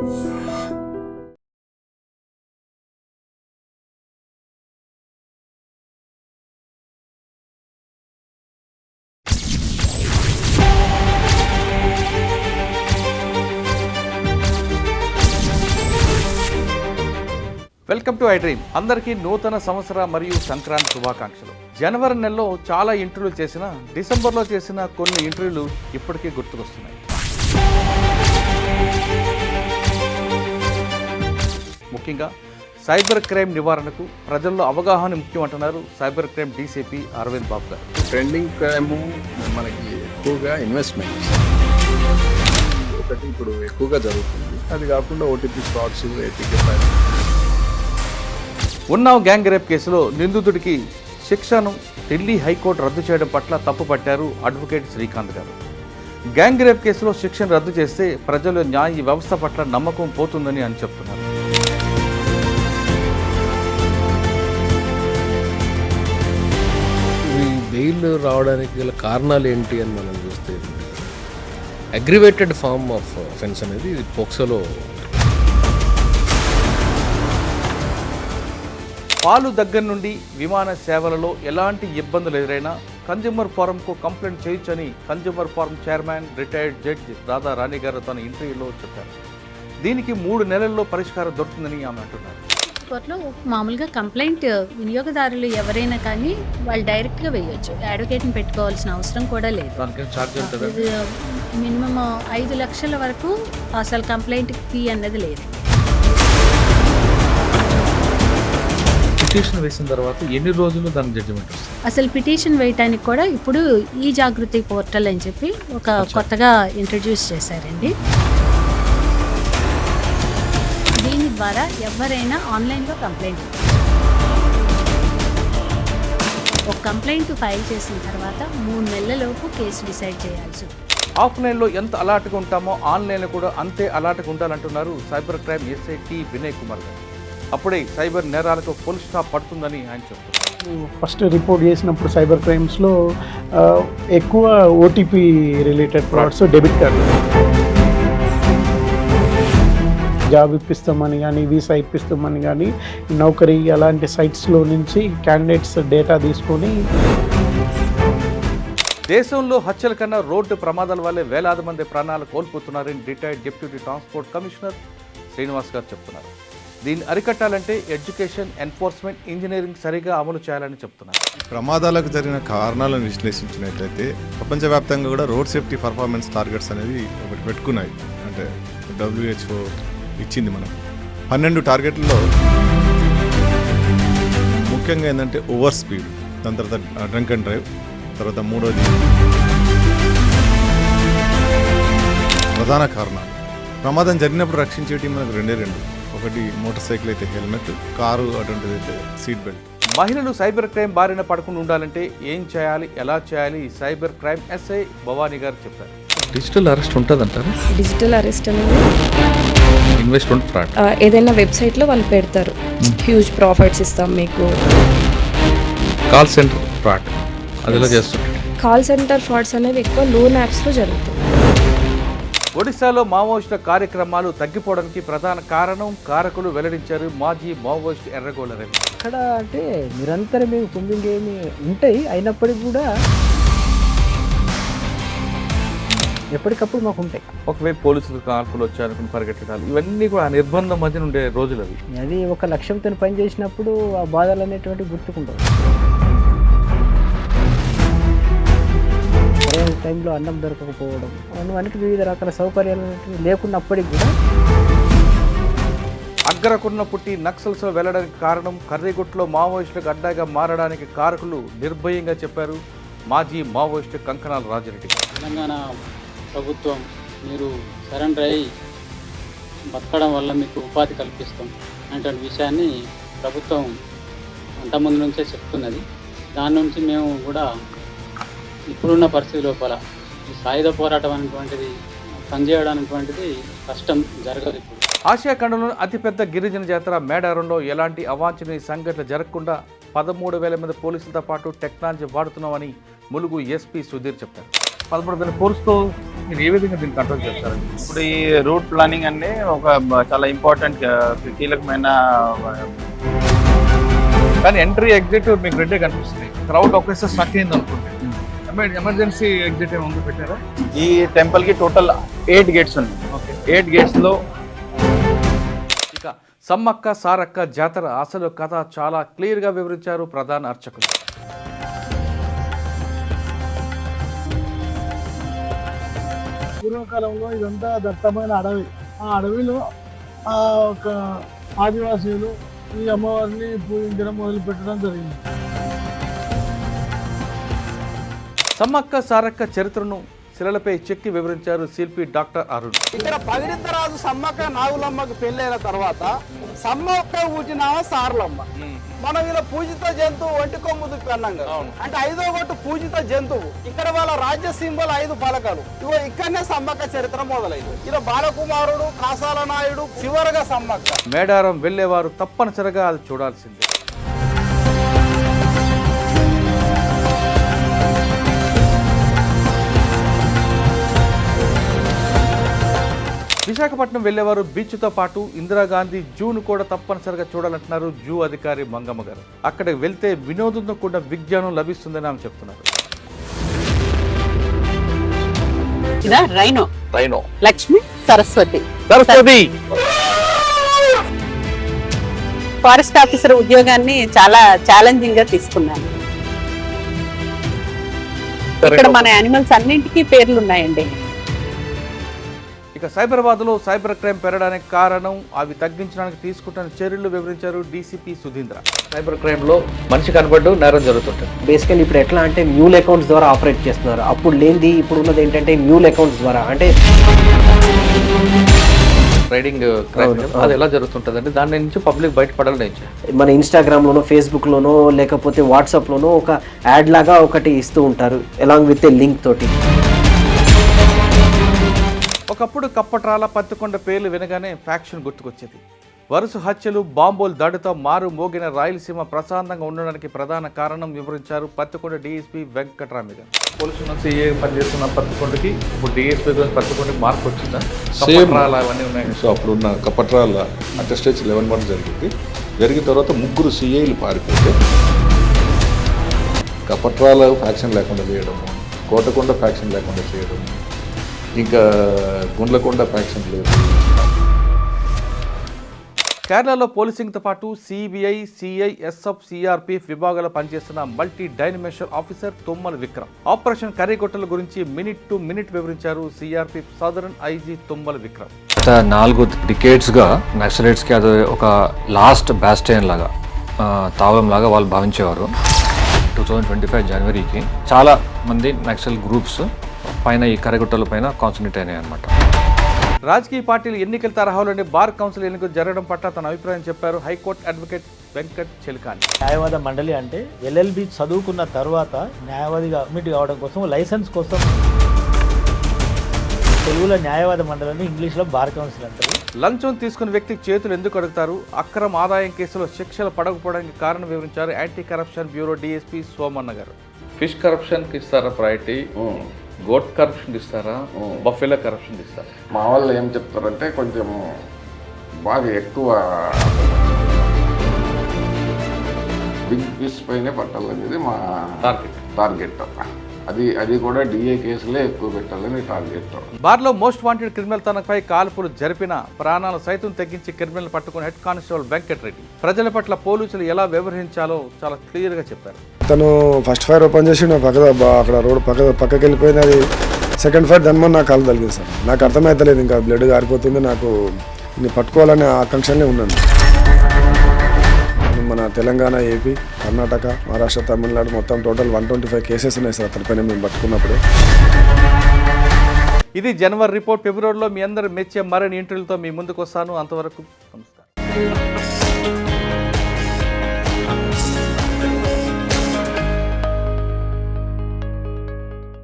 Welcome to I dream. అందరికీ నూతన సంవత్సర మరియు సంక్రాంతి శుభాకాంక్షలు. జనవరి నెలలో చాలా ఇంటర్వ్యూలు చేసినా డిసెంబర్లో చేసిన కొన్ని ఇంటర్వ్యూలు ఇప్పటికీ గుర్తుకొస్తున్నాయి. ముఖ్యంగా సైబర్ క్రైమ్ నివారణకు ప్రజల్లో అవగాహన ముఖ్యం అంటున్నారు సైబర్ క్రైమ్ డీసీపీ అరవింద్ బాబు గారు. ట్రెండింగ్ క్రైమ్ మనకి ఎక్కువగా ఇన్వెస్ట్మెంట్ ఒకటి ఇప్పుడు ఎక్కువగా జరుగుతుంది. అది కాకుండా ఓటీపీ ఫ్రాడ్స్, ఏపీకే ఉన్నావ్ గ్యాంగ్ రేప్ కేసులో నిందితుడికి శిక్షను ఢిల్లీ హైకోర్టు రద్దు చేయడం పట్ల తప్పుపట్టారు అడ్వకేట్ శ్రీకాంత్ గారు. గ్యాంగ్ రేప్ కేసులో శిక్షను రద్దు చేస్తే ప్రజల న్యాయ వ్యవస్థ పట్ల నమ్మకం పోతుందని అని చెప్తున్నారు. ఈ బెయిల్ రావడానికి గల కారణాలు ఏంటి అని మనం చూస్తే అగ్రివేటెడ్ ఫార్మ్ ఆఫ్ అఫెన్స్ అనేది పోక్సోలో. పాలు దగ్గర నుండి విమాన సేవలలో ఎలాంటి ఇబ్బందులు ఎదురైనా కన్జ్యూమర్ ఫోరంకు కంప్లైంట్ చేయొచ్చని consumer forum chairman retired judge Radha Rani గారు తన ఇంటర్వ్యూలో చెప్పారు. దీనికి 3 నెలల్లో పరిష్కారం దొరుకుతుందని ఆమె అంటున్నారు. కోర్టులో మామూలుగా కంప్లైంట్ వినియోగదారులు ఎవరైనా కానీ వాళ్ళు డైరెక్ట్గా వేయొచ్చు, అడ్వకేట్ని పెట్టుకోవాల్సిన అవసరం కూడా లేదు. మినిమం 5 లక్షల వరకు అసలు కంప్లైంట్ ఫీ అన్నది లేదు. పిటిషన్ వేసిన తర్వాత ఎన్ని రోజులు దాని జడ్జిమెంట్ వస్తుంది? అసలు పిటిషన్ వేయటానికి కూడా ఇప్పుడు ఈ జాగృతి పోర్టల్ అని చెప్పి ఒక కొత్తగా ఇంట్రడ్యూస్ చేశారండి. దీని ద్వారా ఎవరైనా ఆన్లైన్లో కంప్లైంట్ ఒక కంప్లైంట్ ఫైల్ చేసిన తర్వాత 3 నెలలలోపు కేసు డిసైడ్ చేయాల్సి ఉంది. ఆఫ్లైన్లో ఎంత అలర్ట్గా ఉంటామో ఆన్లైన్లో కూడా అంతే అలర్ట్గా ఉండాలంటున్నారు cyber crime SI T Vinay Kumar గారు. అప్పుడే సైబర్ నేరాలకు ఫుల్ స్టాప్ పడుతుందని ఆయన చెప్తున్నారు. ఫస్ట్ రిపోర్ట్ చేసినప్పుడు సైబర్ క్రైమ్స్లో ఎక్కువ OTP related frauds, debit card, job ఇప్పిస్తామని కానీ వీసా ఇప్పిస్తామని కానీ నౌకరీ అలాంటి సైట్స్లో నుంచి క్యాండిడేట్స్ డేటా తీసుకొని. దేశంలో హత్యల కన్నా రోడ్డు ప్రమాదాల వల్లే వేలాది మంది ప్రాణాలు కోల్పోతున్నారని retired deputy transport commissioner Srinivas గారు చెప్తున్నారు. దీన్ని అరికట్టాలంటే ఎడ్యుకేషన్, ఎన్ఫోర్స్మెంట్, ఇంజనీరింగ్ సరిగా అమలు చేయాలని చెప్తున్నారు. ప్రమాదాలకు జరిగిన కారణాలను విశ్లేషించినట్లయితే ప్రపంచవ్యాప్తంగా కూడా రోడ్ సేఫ్టీ పర్ఫార్మెన్స్ టార్గెట్స్ అనేది ఒకటి పెట్టుకున్నాయి. అంటే WHO ఇచ్చింది మనం 12 టార్గెట్లలో. ముఖ్యంగా ఏంటంటే ఓవర్ స్పీడ్, దాని తర్వాత డ్రంక్ అండ్ డ్రైవ్, తర్వాత 3వది ప్రధాన కారణాలు. ప్రమాదం జరిగినప్పుడు రక్షించేటి మనకు 2. ఒకటి మోటార్ సైకిల్ అయితే హెల్మెట్, కారు అటువంటిది అయితే సీట్ బెల్ట్. మహిళలు సైబర్ క్రైమ్ బారిన పడకుండా ఉండాలంటే ఏం చేయాలి, ఎలా చేయాలి? సైబర్ క్రైమ్ ఎస్ఐ భవానీ గారు చెప్పారు. డిజిటల్ అరెస్ట్ ఉంటుందంటారు. డిజిటల్ అరెస్ట్ అనేది ఇన్వెస్ట్మెంట్ ఫ్రాడ్ ఏదైనా వెబ్సైట్లో వాళ్ళు పెడతారు, హ్యూజ్ ప్రాఫిట్స్ ఇస్తాం మీకు. కాల్ సెంటర్ ఫ్రాడ్ అది ఎలా చేస్తుంటారు. కాల్ సెంటర్ ఫ్రాడ్స్ అనేవి ఎక్కువ లోన్ యాప్స్లో జరుగుతాయి. ఒడిశాలో మావోయిస్టుల కార్యక్రమాలు తగ్గిపోవడానికి ప్రధాన కారకులు వెల్లడించారు మాజీ మావోయిస్టు ఎర్రగోళ రవి. అక్కడ అంటే నిరంతరం కుంభింగ్ ఏమి ఉంటాయి, అయినప్పటికీ కూడా ఎప్పటికప్పుడు మాకు ఉంటాయి. ఒకవైపు పోలీసులు కాల్పులు వచ్చారనుకుని పరిగెట్టడాలు, ఇవన్నీ కూడా నిర్బంధం మధ్యన ఉండే రోజులు అవి. అది ఒక లక్ష్యంతో పని చేసినప్పుడు ఆ బాధలు అనేటువంటి గుర్తుకుంటారు. టైంలో అన్నం దొరకకపోవడం, అన్నిటి వివిధ రకాల సౌకర్యాలు లేకున్నప్పటికీ కూడా. అగ్గరకున్న పుట్టి నక్సల్స్లో వెళ్లడానికి కారణం కర్రీగుట్లో మావోయిస్టులకు అడ్డాగా మారడానికి కారకులు నిర్భయంగా చెప్పారు మాజీ మావోయిస్టు కంకణాల రాజిరెడ్డి. తెలంగాణ ప్రభుత్వం మీరు సరెండర్ అయ్యి బతకడం వల్ల మీకు ఉపాధి కల్పిస్తాం అనేటువంటి విషయాన్ని ప్రభుత్వం అంతకుముందు నుంచే చెప్తున్నది. దాని నుంచి మేము కూడా ఇప్పుడున్న పరిస్థితి లోపల ఈ సాయుధ పోరాటం అనేటువంటిది పనిచేయడం అనేటువంటిది కష్టం జరగదు. ఇప్పుడు ఆసియా ఖండంలోని అతిపెద్ద గిరిజన జాతర మేడారంలో ఎలాంటి అవాంఛనీయ సంఘటనలు జరగకుండా 13,000 మంది పోలీసులతో పాటు టెక్నాలజీ వాడుతున్నామని ములుగు ఎస్పీ సుధీర్ చెప్పారు. 13,000 ఫోర్స్తో మీరు ఏ విధంగా దీన్ని కంట్రోల్ చేస్తారండి? ఇప్పుడు ఈ రూట్ ప్లానింగ్ అనే ఒక చాలా ఇంపార్టెంట్ కీలకమైన కానీ ఎంట్రీ ఎగ్జిట్ మీకు రెండే కనిపిస్తుంది. క్రౌడ్ ఒకేసారి స్ట్రక్ అయింది అనుకుంటే ఎమర్జెన్సీ ఎగ్జిట్ ఏమి ముందు పెట్టారా? ఈ టెంపుల్ కి టోటల్ 8 గేట్స్ ఉన్నాయి. ఓకే. 8 గేట్స్ లో ఇక సమ్మక్క సారక్క జాతర అసలు కథ చాలా క్లియర్గా వివరించారు ప్రధాన అర్చకులు. పూర్వకాలంలో ఇదంతా దట్టమైన అడవి. ఆ అడవిలో ఒక ఆదివాసీలు ఈ అమ్మవారిని పూజించడం మొదలుపెట్టడం జరిగింది. సమ్మక్క సారక్క చరిత్రను శిలలపై చెక్కి వివరించారు శిల్పి డాక్టర్ అరుణ్. ఇక్కడ పగిడిద్దరాజు సమ్మక్క నాగులమ్మకు పెళ్ళైన తర్వాత సమ్మక్క పూజినామ సారలమ్మ. మనం ఇలా పూజిత జంతువు ఒంటి కొమ్ముదుకు అన్నాం కదా, అంటే 5వ గొట్టు పూజిత జంతువు. ఇక్కడ వాళ్ళ రాజ్య సింబల్ 5 పలకలు. ఇగో ఇక్కడనే సమ్మక్క చరిత్ర మొదలైంది. ఇలా బాలకుమారుడు, కాసాల నాయుడు, చివరగా సమ్మక్క. మేడారం వెళ్లేవారు తప్పనిసరిగా అది చూడాల్సిందే. విశాఖపట్నం వెళ్లేవారు బీచ్తో పాటు ఇందిరాగాంధీ జూను కూడా తప్పనిసరిగా చూడాలంటున్నారు జూ అధికారి మంగమ్మ గారు. అక్కడికి వెళ్తే వినోదంతో కూడిన విజ్ఞానం లభిస్తుందని ఆమె చెప్తున్నారు. Rhino Lakshmi Saraswati forest officer ఉద్యోగాన్ని చాలా ఛాలెంజింగ్ గా తీసుకున్నాను. ఇక్కడ మన యానిమల్స్ అన్నింటికీ పేర్లు ఉన్నాయండి. ఇక సైబరాబాద్లో సైబర్ క్రైమ్ పెరగడానికి కారణం, అవి తగ్గించడానికి తీసుకుంటున్న చర్యలు వివరించారు డీసీపీ సుధీంద్ర. సైబర్ క్రైమ్లో మనిషి కనబడ్డు నేరం జరుగుతుంటుంది. బేసికల్లీ ఇప్పుడు ఎట్లా అంటే మ్యూల్ అకౌంట్స్ ద్వారా ఆపరేట్ చేస్తున్నారు. అప్పుడు లేనిది ఇప్పుడు ఉన్నది ఏంటంటే మ్యూల్ అకౌంట్స్ ద్వారా. అంటే ట్రేడింగ్ క్రైమ్ అది ఎలా జరుగుతుంటుంది అంటే దాని నుంచి పబ్లిక్ బయటపడాలని మన ఇన్స్టాగ్రామ్లోనో, ఫేస్బుక్లోనో, లేకపోతే వాట్సాప్లోనో ఒక యాడ్ లాగా ఒకటి ఇస్తూ ఉంటారు అలాంగ్ విత్ ఏ లింక్ తోటి. ఒకప్పుడు కప్పట్రాల, పత్తికొండ పేర్లు వినగానే ఫ్యాక్షన్ గుర్తుకొచ్చేది. వరుస హత్యలు, బాంబులు దాడితో మారు మోగిన రాయలసీమ ప్రశాంతంగా ఉండడానికి ప్రధాన కారణం వివరించారు పత్తికొండ డీఎస్పీ వెంకటరామి గారు. పోలీసులు సీఏ పనిచేస్తున్న పత్తికొండకి ఇప్పుడు డీఎస్పీ పత్తికొండకి మార్పు వచ్చిందా? అవన్నీ ఉన్నాయి. సో అప్పుడున్న కప్పట్రాల అటెస్టేజ్ 11 మంత్స్ జరిగిన తర్వాత 3 సిఐలు పారిపోతే కప్పట్రాల ఫ్యాక్షన్ లేకుండా చేయడము, కోటకొండ ఫ్యాక్షన్ లేకుండా చేయడము, ఇంకా గుండ్లకొండ ఫ్యాక్షన్ లేదు. కేరళలో పోలీసింగ్తో పాటు సిబిఐ, సిఐ, ఎస్ఎఫ్, సిఆర్పిఎఫ్ విభాగాలు పనిచేస్తున్న multi dimensional officer Tummala Vikram operation కర్రీగొట్టల గురించి మినిట్ టు మినిట్ వివరించారు CRPF southern IG Tummala Vikram. గత 4 డికేడ్స్గా నక్సలైట్స్కి అది ఒక లాస్ట్ బ్యాస్టియన్ లాగా, తావలం లాగా వాళ్ళు భావించేవారు. 2025 జనవరికి చాలా మంది నక్సల్ గ్రూప్స్ పైన ఈ కర్రీగొట్టల పైన కాన్సన్ట్రేట్ అయినాయి అన్నమాట. రాజకీయ పార్టీలు ఎన్నికల తరహాలోనే బార్ కౌన్సిల్ ఎన్నికలు జరగడం పట్ల తన అభిప్రాయం చెప్పారు హైకోర్టు అడ్వకేట్ వెంకట్ చెలికాని. న్యాయవాద మండలి అంటే ఎల్ఎల్బి చదువుకున్న తర్వాత న్యాయవాదిగా అడ్మిట్ కావడం కోసం, లైసెన్స్ కోసం తెలుగులో న్యాయవాద మండలిని ఇంగ్లీష్లో బార్ కౌన్సిల్ అంటారు. లంచం తీసుకున్న వ్యక్తికి చేతులు ఎందుకు అడుగుతారు? అక్రమ ఆదాయం కేసులో శిక్షలు పడకపోవడానికి కారణం వివరించారు anti corruption bureau DSP Somanna గారు. ఫిష్ కరప్షన్కి ఇస్తారా ప్రయారిటీ? గోట్ కరప్షన్ ఇస్తారా? బఫెలో కరప్షన్ ఇస్తారా? మా వాళ్ళు ఏం చెప్తారంటే కొంచెం బాగా ఎక్కువ బిగ్ ఫిష్ పైనే పట్టాలనేది మా టార్గెట్. అది కూడా డిఏ కేసులే ఎక్కువ పెట్టాలని టార్గెట్. బార్లో మోస్ట్ వాంటెడ్ క్రిమినల్ తనపై కాల్పులు జరిపిన ప్రాణాలు సైతం తగ్గించి క్రిమినల్ పట్టుకున్న హెడ్ కానిస్టేబుల్ వెంకట్ రెడ్డి ప్రజల పట్ల పోలీసులు ఎలా వ్యవహరించాలో చాలా క్లియర్గా చెప్పారు. తను ఫస్ట్ ఫైర్ ఓపెన్ చేసి అక్కడ రోడ్ పక్కకి వెళ్ళిపోయింది. అది సెకండ్ ఫైర్ దాని నాకు కాలు తగిలింది సార్. నాకు అర్థమవుతలేదు, ఇంకా బ్లడ్ గారిపోతుంది. నాకు ఇన్ని పట్టుకోవాలనే ఆకాంక్షనే ఉన్నాను. మన తెలంగాణ, ఏపీ, కర్ణాటక, మహారాష్ట్ర, తమిళనాడు మొత్తం టోటల్ 125 కేసెస్ ఉన్నాయి సార్ అతనిపైన మేము పట్టుకున్నప్పుడు. ఇది జనవరి రిపోర్ట్. ఫిబ్రవరిలో మీ అందరూ మెచ్చే మరిన్ని ఇంటర్వ్యూలతో మీ ముందుకు వస్తాను. అంతవరకు నమస్కారం.